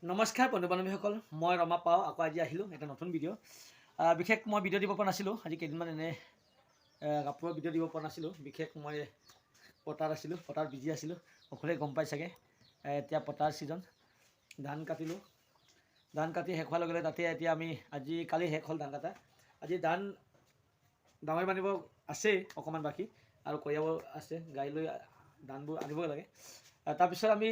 নমস্কাৰ বন্ধু বান্ধৱীসকল, মই ৰমা পাও আকৌ আজি আহিলোঁ এটা নতুন ভিডিঅ'। বিশেষ মই ভিডিঅ' দিব পৰা নাছিলোঁ, আজি কেইদিনমান এনে কাপোৰৰ ভিডিঅ' দিব পৰা নাছিলোঁ। বিশেষ মই পথাৰত আছিলোঁ, পথাৰত বিজি আছিলোঁ, সকলোৱে গম পাই চাগে। এতিয়া পথাৰ ছিজন, ধান কাটিলোঁ, ধান কাটি শেষ হোৱাৰ লগে লগে তাতে এতিয়া আমি আজি কালি শেষ হ'ল ধান কাটা। আজি ধান ডাঙৰি বান্ধিব আছেই অকণমান বাকী, আৰু কঢ়িয়াব আছে, গাড়ী লৈ ধানবোৰ আনিবই লাগে। তাৰপিছত আমি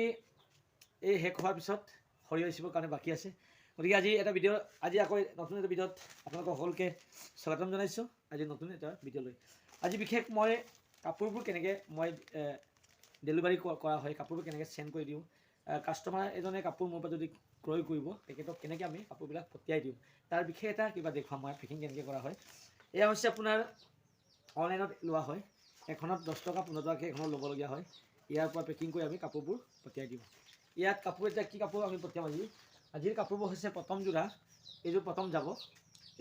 এই শেষ হোৱাৰ পিছত সৰিয়হ সিঁচিবৰ কাৰণে বাকী আছে। গতিকে আজি এটা ভিডিঅ', আজি আকৌ নতুন এটা ভিডিঅ'ত আপোনালোকক সকলোকে স্বাগতম জনাইছোঁ। আজি নতুন এটা ভিডিঅ' লৈ আজি বিশেষ মই কাপোৰবোৰ কেনেকৈ মই ডেলিভাৰী কৰা হয়, কাপোৰবোৰ কেনেকৈ চেণ্ড কৰি দিওঁ, কাষ্টমাৰ এজনে কাপোৰ মোৰ পৰা যদি ক্ৰয় কৰিব তেখেতক কেনেকৈ আমি কাপোৰবিলাক পঠিয়াই দিওঁ, তাৰ বিশেষ এটা কিবা দেখুৱাম মই পেকিং কেনেকৈ কৰা হয়। এয়া হৈছে আপোনাৰ অনলাইনত লোৱা হয়, এখনত 10 টকা 15 টকাকৈ এখনত ল'বলগীয়া হয়। ইয়াৰ পৰা পেকিং কৰি আমি কাপোৰবোৰ পঠিয়াই দিওঁ। ইয়াত কাপোৰ এতিয়া কি কাপোৰ আমি পঠিয়াম আজিৰ কাপোৰবোৰ হৈছে প্ৰথম যোৰা, এইযোৰ প্ৰথম যাব,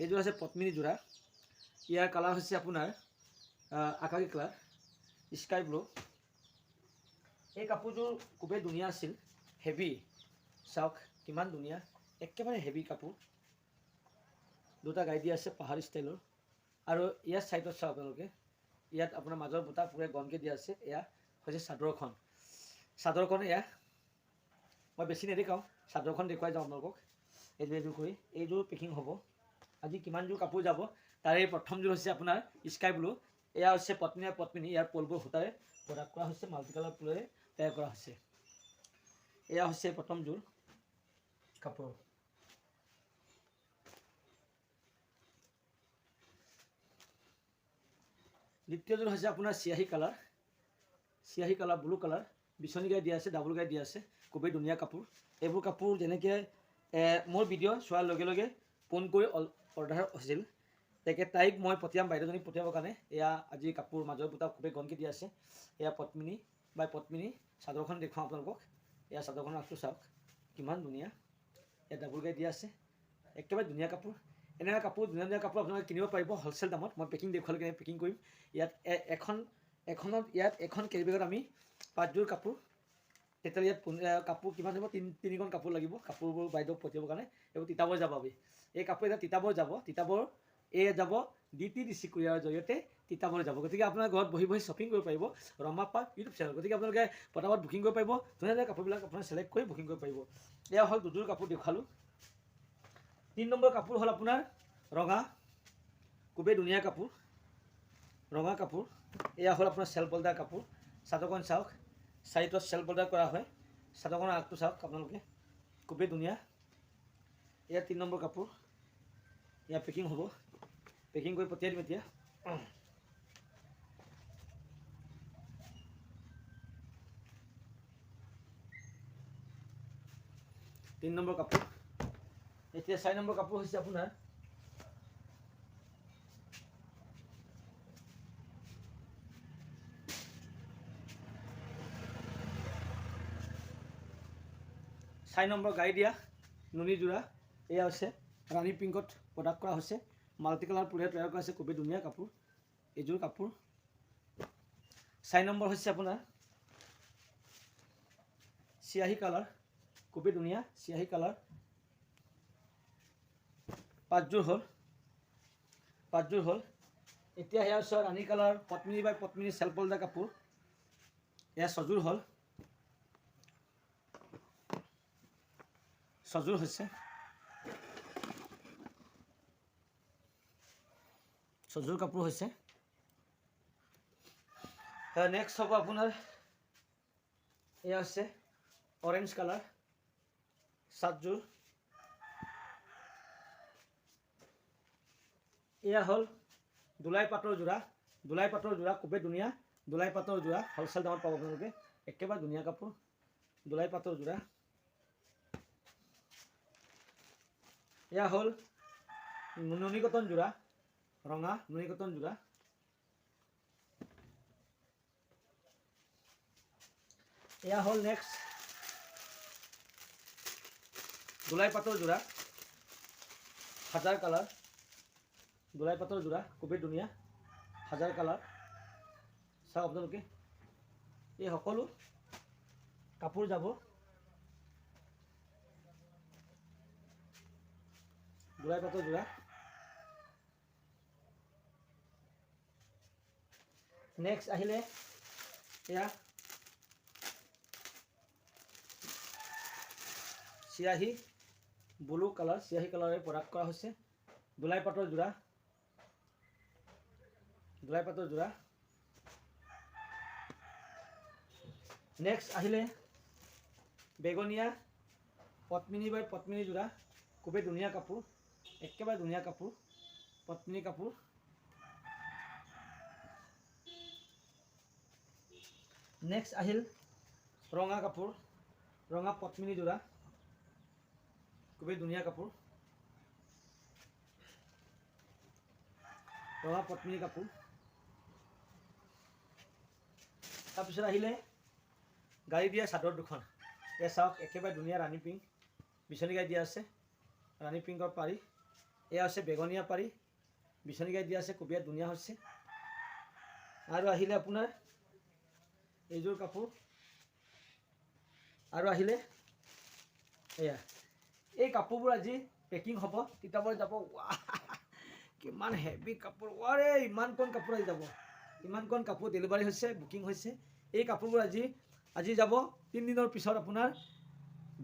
এইযোৰ হৈছে পদ্মিনী যোৰা। ইয়াৰ কালাৰ হৈছে আপোনাৰ আকাশী কালাৰ, স্কাই ব্লু। এই কাপোৰযোৰ খুবেই ধুনীয়া আছিল, হেভি, চাওক কিমান ধুনীয়া, একেবাৰে হেভি কাপোৰ। দুটা গাই দিয়া আছে পাহাৰী ষ্টাইলৰ, আৰু ইয়াৰ ছাইডত চাওক আপোনালোকে, ইয়াত আপোনাৰ মাজৰ বুটা পুৰা গনকৈ দিয়া আছে। এয়া হৈছে চাদৰখন, চাদৰখন এয়া মই বেছি নেদেখাওঁ, চাদৰখন দেখুৱাই যাওঁ আপোনালোকক। এইযোৰ কৰি এইযোৰ পেকিং হ'ব। আজি কিমানযোৰ কাপোৰ যাব, তাৰে প্ৰথমযোৰ হৈছে আপোনাৰ স্কাই ব্লু। এয়া হৈছে পদ্মিনী, ইয়াৰ পলবোৰ সূতাৰে প্ৰডাক্ট কৰা হৈছে, মাল্টি কালাৰ ফুলেৰে তৈয়াৰ কৰা হৈছে। এয়া হৈছে প্ৰথমযোৰ কাপোৰ। দ্বিতীয়যোৰ হৈছে আপোনাৰ চিয়াহী কালাৰ, ব্লু কালাৰ, বিচনী গাই দিয়া আছে, ডাবুল গাই দিয়া আছে, খুবেই ধুনীয়া কাপোৰ। এইবোৰ কাপোৰ যেনেকৈ মোৰ ভিডিঅ' চোৱাৰ লগে লগে ফোন কৰি অৰ্ডাৰ হৈছিল, তাইক মই পঠিয়াম, বাইদেউজনীক পঠিয়াবৰ কাৰণে। এয়া আজি কাপোৰ মাজৰ বুটা খুবেই গনকৈ দিয়া আছে। এয়া পদ্মিনী চাদৰখন দেখুৱাওঁ আপোনালোকক। এয়া চাদৰখনৰ আগটো চাওক কিমান ধুনীয়া, ইয়াত ডাবুল গাই দিয়া আছে, একেবাৰে ধুনীয়া কাপোৰ। এনেকুৱা কাপোৰ ধুনীয়া কাপোৰ আপোনালোকে কিনিব পাৰিব হ'লচেল দামত। মই পেকিং দেখুৱালে কেনেকৈ পেকিং কৰিম। ইয়াত এখন কেৰি বেগত আমি 5যোৰ কাপোৰ, তেতিয়াহ'লে ইয়াত কাপোৰ কিমান হ'ব, তিনিখন কাপোৰ লাগিব কাপোৰবোৰ বাইদেউক পঠিয়াবৰ কাৰণে। এইবোৰ তিতাবৰ যাব, এই কাপোৰ এতিয়া তিতাবৰ যাব, যাব DTDC কুৰিয়াৰৰ জৰিয়তে তিতাবৰ যাব। গতিকে আপোনাৰ ঘৰত বহি বহি শ্বপিং কৰিব পাৰিব ৰমা পাৰ ইউটিউব চেনেল। গতিকে আপোনালোকে পটাপট বুকিং কৰিব পাৰিব, ধুনীয়া কাপোৰবিলাক আপোনাৰ চিলেক্ট কৰি বুকিং কৰিব পাৰিব। এয়া হ'ল দুযোৰ কাপোৰ দেখুৱালোঁ। 3 নম্বৰ কাপোৰ হ'ল আপোনাৰ ৰঙা, খুবেই ধুনীয়া কাপোৰ, ৰঙা কাপোৰ। এয়া হ'ল আপোনাৰ চেল্ফ বল্ডাৰ কাপোৰ, চাদৰখন চাওক, চাইডত চেল্ফ বল্ডাৰ কৰা হয়, চাদৰখনৰ আগটো চাওক আপোনালোকে, খুবেই ধুনীয়া। এয়া 3 নম্বৰ কাপোৰ, এয়া পেকিং হ'ব, পেকিং কৰি পঠিয়াই দিম এতিয়া। 3 নম্বৰ কাপোৰ। এতিয়া 4 নম্বৰ কাপোৰ হৈছে আপোনাৰ গাড়ী দিয়া নুনি যোৰা। এয়া হৈছে ৰাণী পিংকত প্ৰডাক্ট কৰা হৈছে, মাল্টি কালাৰ ফুলেৰে তৈয়াৰ কৰা হৈছে, খুবেই ধুনীয়া কাপোৰ। এইযোৰ কাপোৰ 4 নম্বৰ হৈছে আপোনাৰ চিয়াহী কালাৰ, খুবেই ধুনীয়া চিয়াহী কালাৰ। 5যোৰ হ'ল। এতিয়া সেয়া হৈছে ৰাণী কালাৰ পদ্মিনী চেল্ফ বল্ডাৰ কাপোৰ। এয়া 6যোৰ হ'ল, 6যোৰ হৈছে, 6যোৰ কাপোৰ হৈছে। নেক্সট হ'ব আপোনাৰ এয়া হৈছে অৰেঞ্জ কালাৰ, 7যোৰ। এয়া হ'ল দোলাই পাটৰ যোৰা, খুবেই ধুনীয়া দোলাই পাটৰ যোৰা, হ'লচেল দামত পাব আপোনালোকে, একেবাৰে ধুনীয়া কাপোৰ, দোলাই পাটৰ যোৰা। এয়া হ'ল নুনী কটন যোৰা, ৰঙা নুনী কটন যোৰা। এয়া হ'ল নেক্সট দোলাই পাটৰ যোৰা, 1000 কালাৰ, দোলাই পাটৰ যোৰা, খুবেই ধুনীয়া 1000 কালাৰ। চাওক আপোনালোকে, এই সকলো কাপোৰ যাব দুলাই পাতৰ যোৰা। নেক্সট আহিলে এয়া চিয়াহী ব্লু কালাৰ, চিয়াহী কালাৰে প্ৰডাক্ট কৰা হৈছে। দুলাই পাতৰ যোৰা, দুলাই পাতৰ যোৰা। নেক্সট আহিলে বেগনীয়া পদ্মিনী বাই পদ্মিনী যোৰা, খুবেই ধুনীয়া কাপোৰ, একেবাৰে ধুনীয়া কাপোৰ, পদ্মিনী কাপোৰ। নেক্সট আহিল ৰঙা কাপোৰ, ৰঙা পদ্মিনী যোৰা, খুবেই ধুনীয়া কাপোৰ, ৰঙা পদ্মিনী কাপোৰ। তাৰপিছত আহিলে গাড়ী দিয়া চাদৰ দুখন। এয়া চাওক, একেবাৰে ধুনীয়া ৰাণী পিংক বিচনী গাই দিয়া আছে, ৰাণী পিংকৰ পাৰি। এয়া হৈছে বেগনীয়া পাৰি, বিচনী গাই দিয়া আছে, খুবেই ধুনীয়া হৈছে। আৰু আহিলে আপোনাৰ এইযোৰ কাপোৰ। আৰু আহিলে এয়া, এই কাপোৰবোৰ আজি পেকিং হ'ব, তিতাবৰ যাব। কিমান হেভি কাপোৰ, আৰে ইমানকণ কাপোৰ আজি যাব, ইমানকণ কাপোৰ ডেলিভাৰী হৈছে, বুকিং হৈছে। এই কাপোৰবোৰ আজি যাব, 3 দিনৰ পিছত আপোনাৰ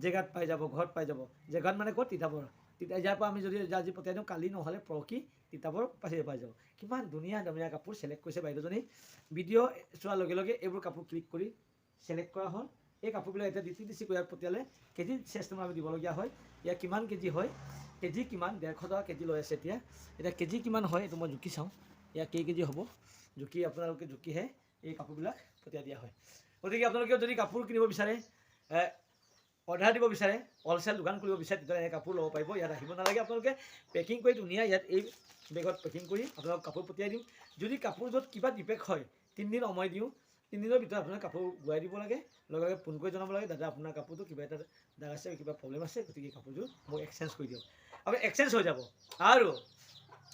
জেগাত পাই যাব, ঘৰত পাই যাব। জেগাত মানে ক'ত? তিতাবৰ। ইয়াৰ পৰা আমি যদি আজি পঠিয়াই দিওঁ, কালি নহ'লে পৰহি তিতাবৰ পাই যাব। কিমান ধুনীয়া ধুনীয়া কাপোৰ চিলেক্ট কৰিছে বাইদেউজনী। ভিডিঅ' চোৱাৰ লগে লগে এইবোৰ কাপোৰ ক্লিক কৰি চিলেক্ট কৰা হ'ল। এই কাপোৰবিলাক এতিয়া DTDC ইয়াত পঠিয়ালে কেজি চিষ্টেম আমি দিবলগীয়া হয়। ইয়াৰ কিমান কেজি হয়, কেজি কিমান, 150 টকা কেজি লৈ আছে। এতিয়া কেজি কিমান হয় এইটো মই জুখি চাওঁ। ইয়াৰ কেই কেজি হ'ব জুখি, আপোনালোকে জুখিহে এই কাপোৰবিলাক পঠিয়াই দিয়া হয়। গতিকে আপোনালোকে যদি কাপোৰ কিনিব বিচাৰে, অৰ্ডাৰ দিব বিচাৰে, হ'লচেল দোকান কৰিব বিচাৰে, তেতিয়াহ'লে এই কাপোৰ ল'ব পাৰিব। ইয়াত আহিব নালাগে, আপোনালোকে পেকিং কৰি ধুনীয়া ইয়াত এই বেগত পেকিং কৰি আপোনালোক কাপোৰ পঠিয়াই দিম। যদি কাপোৰযোৰত কিবা ডিফেক্ট হয়, 3 দিন সময় দিওঁ, 3 দিনৰ ভিতৰত আপোনাৰ কাপোৰ ঘূৰাই দিব লাগে। লগে লগে ফোন কৰি জনাব লাগে, দাদা আপোনাৰ কাপোৰটো কিবা এটা দাগ আছে, কিবা প্ৰব্লেম আছে, গতিকে কাপোৰযোৰ মোক এক্সচেঞ্জ কৰি দিয়ক। আপুনি এক্সচেঞ্জ হৈ যাব। আৰু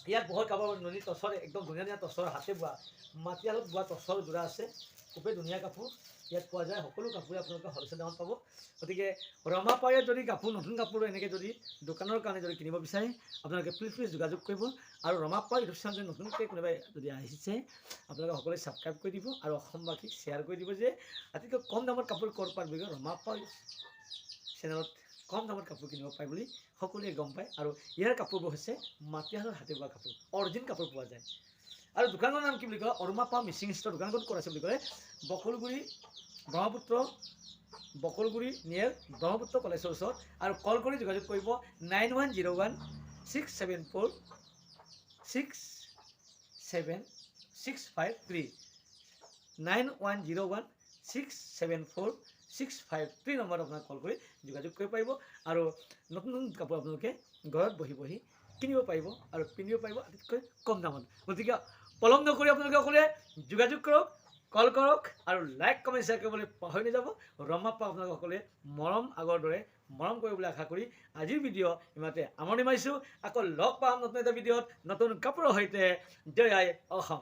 ইয়াত বহুত কাপোৰ নদী টচৰ, একদম ধুনীয়া ধুনীয়া টচৰ, হাতে বোৱা, মাটিশালত বোৱা টচৰ যোৰা আছে, খুবেই ধুনীয়া কাপোৰ ইয়াত পোৱা যায়। সকলো কাপোৰে আপোনালোকে হ'লচেল দামত পাব। গতিকে ৰমা পাৰত যদি কাপোৰ, নতুন কাপোৰ এনেকৈ যদি দোকানৰ কাৰণে যদি কিনিব বিচাৰে, আপোনালোকে প্লিজ যোগাযোগ কৰিব। আৰু ৰমা পাৰ ইউটিউব চেনেল যদি নতুনকৈ কোনোবাই যদি আহিছে, আপোনালোকে সকলোৱে ছাবস্ক্ৰাইব কৰি দিব আৰু অসমবাসীক শ্বেয়াৰ কৰি দিব যে আটাইতকৈ কম দামত কাপোৰ ক'ৰ পায় বুলি ৰমা পাৰ চেনেলত কম দামত কাপোৰ কিনিব পায় বুলি সকলোৱে গম পায়। আৰু ইয়াৰ কাপোৰবোৰ হৈছে মাটিশালৰ হাতে বোৱা কাপোৰ, অৰিজিনেল কাপোৰ পোৱা যায়। আৰু দোকানৰ নাম কি বুলি কয়? অৰুমা পাৰ মিচিং ষ্ট'ৰ। দোকান ক'ত আছে বুলি ক'লে? বকুলগুৰি, ব্ৰহ্মপুত্ৰ, বকুলগুৰি নিয়েৰ ব্ৰহ্মপুত্ৰ কলেজৰ ওচৰত। আৰু কল কৰি যোগাযোগ কৰিব 9101-674-67653, 9101-674-653 নম্বৰত আপোনাক কল কৰি যোগাযোগ কৰিব পাৰিব। আৰু নতুন নতুন কাপোৰ আপোনালোকে ঘৰত বহি বহি কিনিব পাৰিব আৰু পিন্ধিব পাৰিব আটাইতকৈ কম দামত। গতিকে পলম নকৰি আপোনালোকে সকলোৱে যোগাযোগ কৰক, কল কৰক আৰু লাইক কমেণ্ট শ্বেয়াৰ কৰিবলৈ পাহৰি নাযাব। ৰমা পাৰ আপোনালোকে সকলোৱে মৰম আগৰ দৰে মৰম কৰিবলৈ আশা কৰি আজিৰ ভিডিঅ' ইমানতে সামৰণি মাৰিছোঁ। আকৌ লগ পাম নতুন এটা ভিডিঅ'ত নতুন কাপোৰৰ সৈতে। জয় আই অসম।